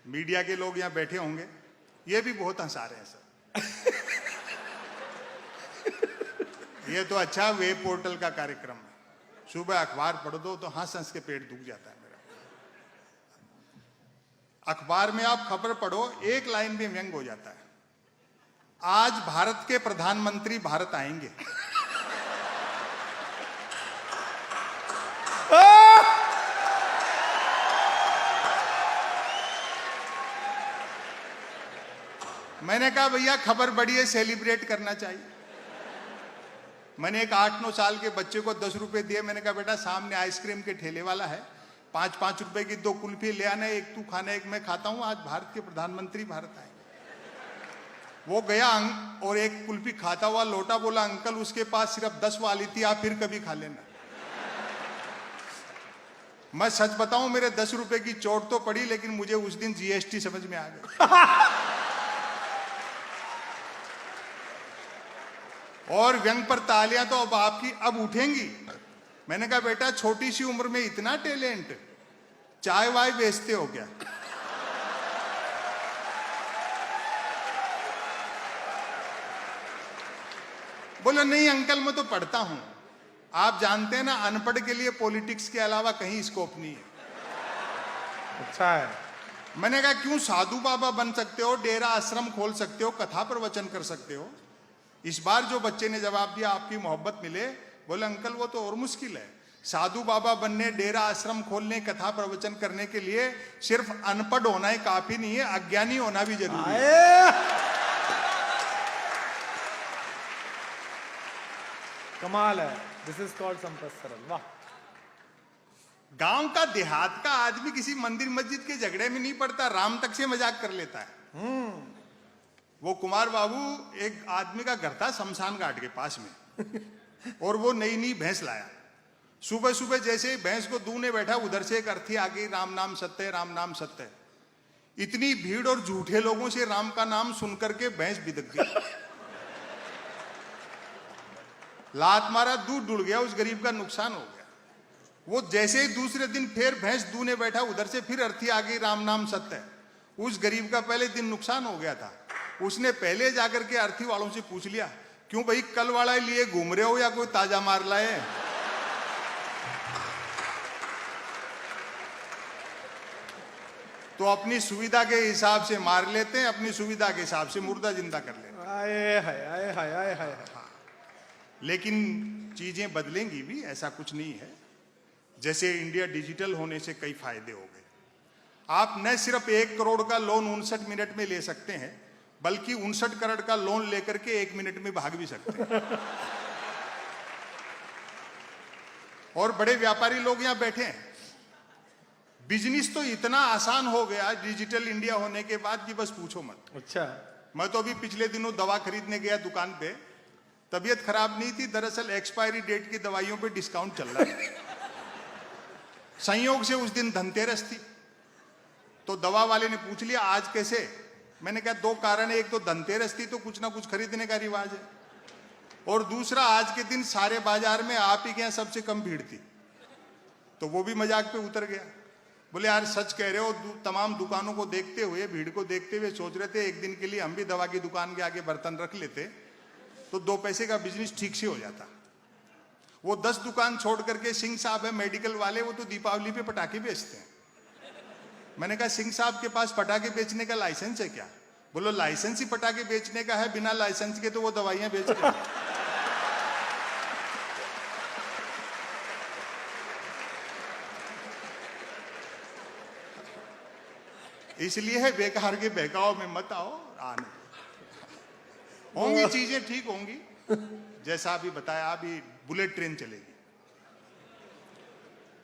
Media के लोग यहाँ बैठे होंगे, ये भी बहुत हंसा रहे हैं सर। ये तो अच्छा वेब पोर्टल का कार्यक्रम है, सुबह अखबार पढ़ दो तो हंस हंस के पेट दुख जाता है मेरा। अखबार में आप खबर पढ़ो, एक लाइन में व्यंग हो जाता है, आज भारत के प्रधानमंत्री भारत आएंगे। मैंने कहा भैया खबर बड़ी है, सेलिब्रेट करना चाहिए। मैंने एक 8-9 साल के बच्चे को 10 रुपए दिए, मैंने कहा बेटा सामने आइसक्रीम के ठेले वाला है, 5-5 रुपए की 2 कुल्फी ले आना, एक तू खाना एक मैं खाता हूं, आज भारत के प्रधानमंत्री भारत आए। वो गया और एक कुल्फी खाता हुआ लौटा, बोला अंकल उसके पास सिर्फ 10 वाली थी, आप फिर कभी खा लेना। मैं सच बताऊं मेरे 10 रुपए की चोट तो पड़ी, लेकिन मुझे उस दिन जीएसटी समझ में आ गया। और व्यंग पर तालियां तो अब आपकी अब उठेंगी। मैंने कहा बेटा छोटी सी उम्र में इतना टैलेंट, चाय वाय बेचते हो क्या? बोला नहीं अंकल मैं तो पढ़ता हूं। आप जानते हैं ना अनपढ़ के लिए पॉलिटिक्स के अलावा कहीं स्कोप नहीं है। अच्छा है। मैंने कहा क्यों, साधु बाबा बन सकते हो, डेरा आश्रम खोल सकते हो, कथा प्रवचन कर सकते हो। इस बार जो बच्चे ने जवाब दिया आपकी मोहब्बत मिले, बोले अंकल वो तो और मुश्किल है, साधु बाबा बनने, डेरा आश्रम खोलने, कथा प्रवचन करने के लिए सिर्फ अनपढ़ होना ही काफी नहीं है, अज्ञानी होना भी जरूरी है। कमाल है। दिस इज कॉल्ड संपत सरल। वाह। गांव का देहात का आदमी किसी मंदिर मस्जिद के झगड़े में नहीं पड़ता, राम तक से मजाक कर लेता है। वो कुमार बाबू एक आदमी का घर था शमशान घाट के पास में, और वो नई नई भैंस लाया। सुबह सुबह जैसे ही भैंस को दूने बैठा, उधर से एक अर्थी आ गई, राम नाम सत्य, राम नाम सत्य। इतनी भीड़ और झूठे लोगों से राम का नाम सुनकर के भैंस बिदक गई, लात मारा, दूध डुल गया, उस गरीब का नुकसान हो गया। वो जैसे ही दूसरे दिन फिर भैंस दूने बैठा, उधर से फिर अर्थी आ गई, राम नाम सत्य। उस गरीब का पहले दिन नुकसान हो गया था। उसने पहले जाकर के अर्थी वालों से पूछ लिया, क्यों भाई कल वाला लिए घूम रहे हो या कोई ताजा मार लाए? तो अपनी सुविधा के हिसाब से मार लेते हैं, अपनी सुविधा के हिसाब से मुर्दा जिंदा कर लेते हैं। आए हाय आए हाय आए हाय। हाँ, लेकिन चीजें बदलेंगी भी, ऐसा कुछ नहीं है। जैसे इंडिया डिजिटल होने से कई फायदे हो गए। आप न सिर्फ 1 करोड़ का लोन 59 मिनट में ले सकते हैं, बल्कि 59 करोड़ का लोन लेकर के 1 मिनट में भाग भी सकते हैं। और बड़े व्यापारी लोग यहां बैठे हैं। बिजनेस तो इतना आसान हो गया डिजिटल इंडिया होने के बाद कि बस पूछो मत। अच्छा। मैं तो अभी पिछले दिनों दवा खरीदने गया दुकान पे, तबीयत खराब नहीं थी, दरअसल एक्सपायरी डेट की दवाइयों पे डिस्काउंट चल रहा है। संयोग से उस दिन धनतेरस थी, तो दवा वाले ने पूछ लिया आज कैसे। मैंने कहा 2 कारण है, एक तो धनतेरस थी तो कुछ ना कुछ खरीदने का रिवाज है, और दूसरा आज के दिन सारे बाजार में आप ही के यहाँ सबसे कम भीड़ थी। तो वो भी मजाक पे उतर गया, बोले यार सच कह रहे हो, तमाम दुकानों को देखते हुए, भीड़ को देखते हुए सोच रहे थे एक दिन के लिए हम भी दवा की दुकान के आगे बर्तन रख लेते तो 2 पैसे का बिजनेस ठीक से हो जाता। वो 10 दुकान छोड़ करके, सिंह साहब है मेडिकल वाले, वो तो दीपावली पे पटाखे बेचते हैं। मैंने कहा सिंह साहब के पास पटाखे बेचने का लाइसेंस है क्या? बोलो लाइसेंस ही पटाखे बेचने का है, बिना लाइसेंस के तो वो दवाइयां बेच रहे हैं। इसलिए है बेकार के बहकाव में मत आओ, आने होंगी चीजें ठीक होंगी। जैसा अभी बताया, अभी बुलेट ट्रेन चलेगी,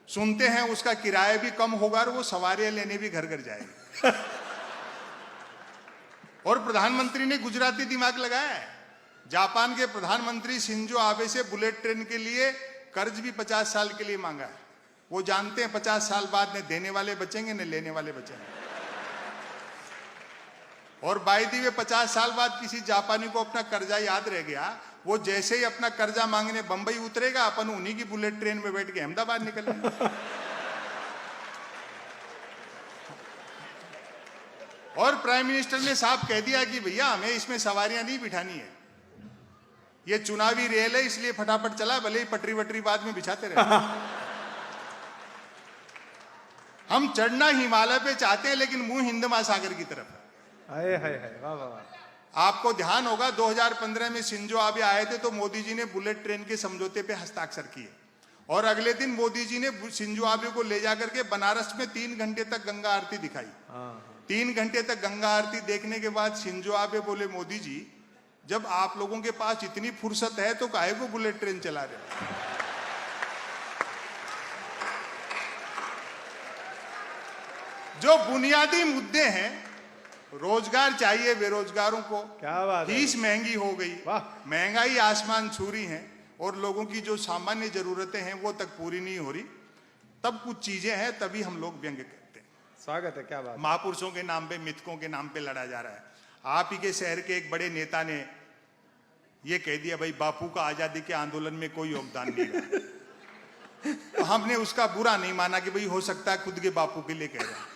सुनते हैं उसका किराया भी कम होगा और वो सवारियां लेने भी घर घर जाएगी। और प्रधानमंत्री ने गुजराती दिमाग लगाया है। जापान के प्रधानमंत्री शिंजो आबे से बुलेट ट्रेन के लिए कर्ज भी 50 साल के लिए मांगा है। वो जानते हैं 50 साल बाद न देने वाले बचेंगे न लेने वाले बचेंगे। और बाय द वे 50 साल बाद किसी जापानी को अपना कर्जा याद रह गया, वो जैसे ही अपना कर्जा मांगने बंबई उतरेगा, अपन उन्हीं की बुलेट ट्रेन में बैठ के अहमदाबाद निकलेंगे। और प्राइम मिनिस्टर ने साफ कह दिया कि भैया हमें इसमें सवारियां नहीं बिठानी है, ये चुनावी रेल है, इसलिए फटाफट चला, भले ही पटरी वटरी बाद में बिछाते रहे। हम चढ़ना हिमालय पे चाहते हैं लेकिन मुंह हिंद महासागर की तरफ है। हाय हाय हाय, वाह वाह वाह। आपको ध्यान होगा 2015 में शिंजो आबे आए थे तो मोदी जी ने बुलेट ट्रेन के समझौते पे हस्ताक्षर किए और अगले दिन मोदी जी ने शिंजो आबे को ले जाकर के बनारस में 3 घंटे तक गंगा आरती दिखाई। 3 घंटे तक गंगा आरती देखने के बाद शिंजो आबे बोले, मोदी जी जब आप लोगों के पास इतनी फुर्सत है तो काहे को बुलेट ट्रेन चला रहे? जो बुनियादी मुद्दे हैं, रोजगार चाहिए बेरोजगारों को, क्या बात है, फीस महंगी हो गई, वाह। महंगाई आसमान छू रही है और लोगों की जो सामान्य जरूरतें हैं वो तक पूरी नहीं हो रही, तब कुछ चीजें हैं, तभी हम लोग व्यंग्य करते हैं। स्वागत है, क्या बात। महापुरुषों के नाम पे, मिथकों के नाम पे लड़ा जा रहा है। आप ही के शहर के एक बड़े नेता ने ये कह दिया, भाई बापू का आजादी के आंदोलन में कोई योगदान नहीं रहा। तो हमने उसका बुरा नहीं माना कि भाई हो सकता है खुद के बापू के लिए कह रहे हैं।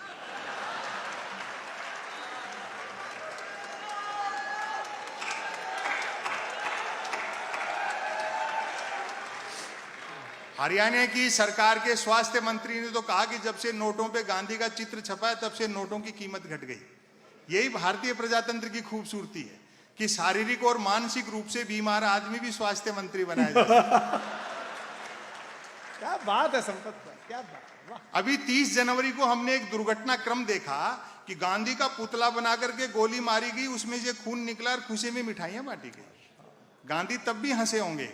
हरियाणा की सरकार के स्वास्थ्य मंत्री ने तो कहा कि जब से नोटों पे गांधी का चित्र छपा है तब से नोटों की कीमत घट गई। यही भारतीय प्रजातंत्र की खूबसूरती है कि शारीरिक और मानसिक रूप से बीमार आदमी भी स्वास्थ्य मंत्री बनाया जाता है। क्या बात है संपत, क्या बात, वाह। अभी 30 जनवरी को हमने एक दुर्घटना क्रम देखा कि गांधी का पुतला बना करके गोली मारी गई, उसमें से खून निकला और खुशी में मिठाइयां बांटी गई। गांधी तब भी हंसे होंगे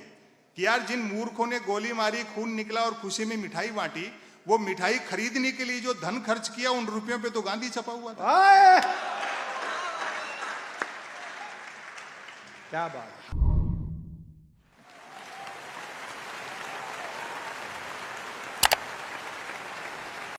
कि यार जिन मूर्खों ने गोली मारी, खून निकला और खुशी में मिठाई बांटी, वो मिठाई खरीदने के लिए जो धन खर्च किया उन रुपयों पे तो गांधी छपा हुआ था। क्या बात है।